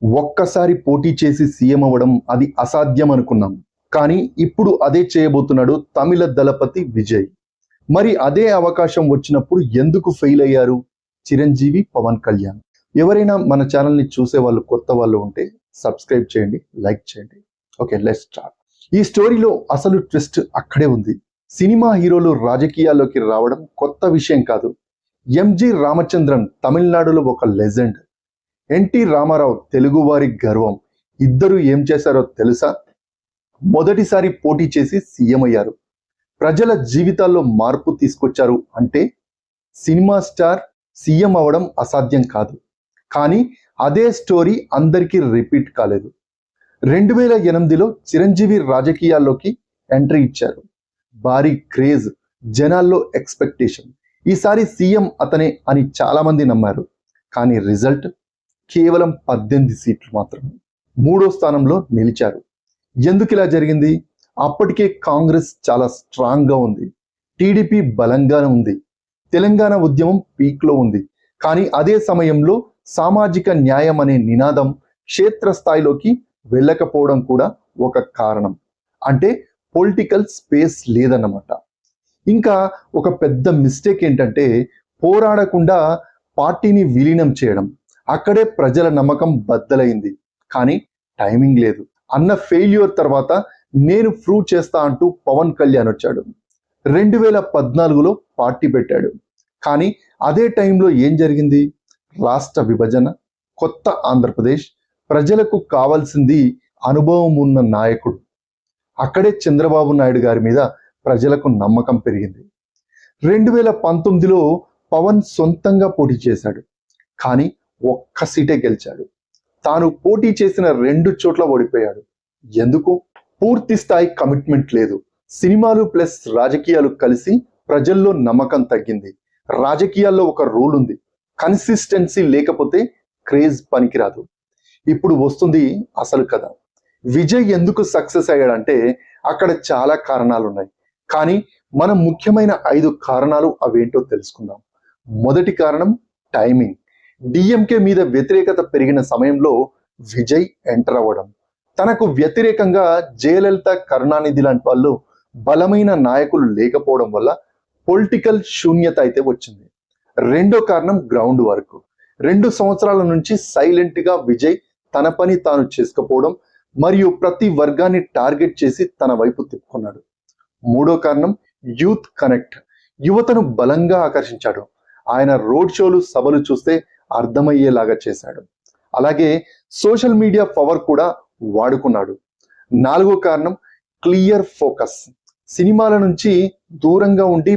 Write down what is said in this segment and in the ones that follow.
ఒక్కసారి పోటీ చేసి సీఎం అవ్వడం అది అసాధ్యం అనుకున్నాం. కానీ ఇప్పుడు అదే చేయబోతున్నాడు తమిళ దళపతి విజయ్. మరి అదే అవకాశం వచ్చినప్పుడు ఎందుకు ఫెయిల్ అయ్యారు చిరంజీవి, పవన్ కళ్యాణ్? ఎవరైనా మన ఛానల్ని చూసే వాళ్ళు, కొత్త వాళ్ళు ఉంటే సబ్స్క్రైబ్ చేయండి, లైక్ చేయండి. Okay, let's start. ఈ స్టోరీలో అసలు ట్విస్ట్ అక్కడే ఉంది. సినిమా హీరోలు రాజకీయాల్లోకి రావడం కొత్త విషయం కాదు. ఎంజి రామచంద్రన్ తమిళనాడులో ఒక లెజెండ్, ఎన్టీ రామారావు తెలుగువారి గర్వం. ఇద్దరు ఏం చేశారో తెలుసా? మొదటిసారి పోటీ చేసి సీఎం అయ్యారు. ప్రజల జీవితాల్లో మార్పు తీసుకొచ్చారు. అంటే సినిమా స్టార్ సీఎం అవ్వడం అసాధ్యం కాదు. కానీ అదే స్టోరీ అందరికీ రిపీట్ కాలేదు. 2008లో చిరంజీవి రాజకీయాల్లోకి ఎంట్రీ ఇచ్చారు. భారీ క్రేజ్, జనాల్లో ఎక్స్పెక్టేషన్. ఈసారి సీఎం అతనే అని చాలా మంది నమ్మారు. కానీ రిజల్ట్ కేవలం 18 సీట్లు మాత్రమే. 3వ స్థానంలో నిలిచారు. ఎందుకు ఇలా జరిగింది? అప్పటికే కాంగ్రెస్ చాలా స్ట్రాంగ్గా ఉంది, టీడీపీ బలంగానే ఉంది, తెలంగాణ ఉద్యమం పీక్లో ఉంది. కానీ అదే సమయంలో సామాజిక న్యాయం అనే నినాదం క్షేత్రస్థాయిలోకి వెళ్ళకపోవడం కూడా ఒక కారణం. అంటే పొలిటికల్ స్పేస్ లేదన్నమాట. ఇంకా ఒక పెద్ద మిస్టేక్ ఏంటంటే పోరాడకుండా పార్టీని విలీనం చేయడం. అక్కడే ప్రజల నమ్మకం బద్దలైంది. కానీ టైమింగ్ లేదు అన్న ఫెయిల్యూర్ తర్వాత నేను ప్రూవ్ చేస్తా అంటూ పవన్ కళ్యాణ్ వచ్చాడు. 2014లో పార్టీ పెట్టాడు. కానీ అదే టైంలో ఏం జరిగింది? రాష్ట్ర విభజన, కొత్త ఆంధ్రప్రదేశ్. ప్రజలకు కావాల్సింది అనుభవం ఉన్న నాయకుడు. అక్కడే చంద్రబాబు నాయుడు గారి మీద ప్రజలకు నమ్మకం పెరిగింది. 2019లో పవన్ సొంతంగా పోటీ చేశాడు. కానీ ఒక్క సీటే గెలిచాడు. తాను పోటీ చేసిన 2 చోట్ల ఓడిపోయాడు. ఎందుకు? పూర్తి స్థాయి కమిట్మెంట్ లేదు. సినిమాలు ప్లస్ రాజకీయాలు కలిసి ప్రజల్లో నమ్మకం తగ్గింది. రాజకీయాల్లో ఒక రూల్ ఉంది, కన్సిస్టెన్సీ లేకపోతే క్రేజ్ పనికిరాదు. ఇప్పుడు వస్తుంది అసలు కథ. విజయ్ ఎందుకు సక్సెస్ అయ్యాడంటే అక్కడ చాలా కారణాలు ఉన్నాయి. కానీ మనం ముఖ్యమైన 5 కారణాలు అవేంటో తెలుసుకుందాం. మొదటి కారణం టైమింగ్. డిఎంకే మీద వ్యతిరేకత పెరిగిన సమయంలో విజయ్ ఎంటర్ అవ్వడం. తనకు వ్యతిరేకంగా జయలలిత, కరుణానిధి లాంటి వాళ్ళు బలమైన నాయకులు లేకపోవడం వల్ల పొలిటికల్ శూన్యత అయితే వచ్చింది. రెండో కారణం గ్రౌండ్ వర్క్. 2 సంవత్సరాల నుంచి సైలెంట్ గా విజయ్ తన పని తాను చేసుకపోవడం మరియు ప్రతి వర్గాన్ని టార్గెట్ చేసి తన వైపు తిప్పుకున్నాడు. మూడో కారణం యూత్ కనెక్ట్. యువతను బలంగా ఆకర్షించాడు. ఆయన రోడ్ షోలు, సభలు చూస్తే అర్థమయ్యేలాగా చేశాడు. అలాగే సోషల్ మీడియా పవర్ కూడా వాడుకున్నాడు. నాలుగో కారణం క్లియర్ ఫోకస్. సినిమాల నుంచి దూరంగా ఉండి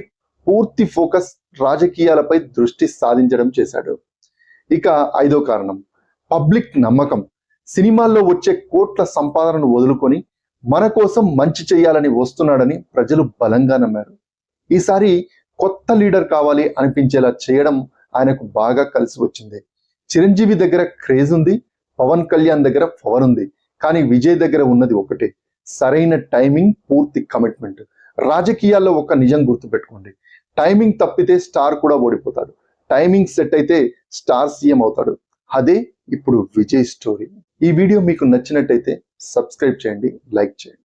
పూర్తి ఫోకస్ రాజకీయాలపై దృష్టి సాధించడం చేశాడు. ఇక ఐదో కారణం పబ్లిక్ నమ్మకం. సినిమాల్లో వచ్చే కోట్ల సంపాదనను వదులుకొని మన కోసం మంచి చేయాలని వస్తున్నాడని ప్రజలు బలంగా నమ్మారు. ఈసారి కొత్త లీడర్ కావాలి అనిపించేలా చేయడం ఆయనకు బాగా కలిసి వచ్చింది. చిరంజీవి దగ్గర క్రేజ్ ఉంది, పవన్ కళ్యాణ్ దగ్గర పవర్ ఉంది. కానీ విజయ్ దగ్గర ఉన్నది ఒకటే, సరైన టైమింగ్, పూర్తి కమిట్మెంట్. రాజకీయాల్లో ఒక నిజం గుర్తుపెట్టుకోండి, టైమింగ్ తప్పితే స్టార్ కూడా ఓడిపోతాడు. టైమింగ్ సెట్ అయితే స్టార్ సీఎం అవుతాడు. అదే ఇప్పుడు విజయ్ స్టోరీ. ఈ వీడియో మీకు నచ్చినట్టయితే సబ్స్క్రైబ్ చేయండి, లైక్ చేయండి.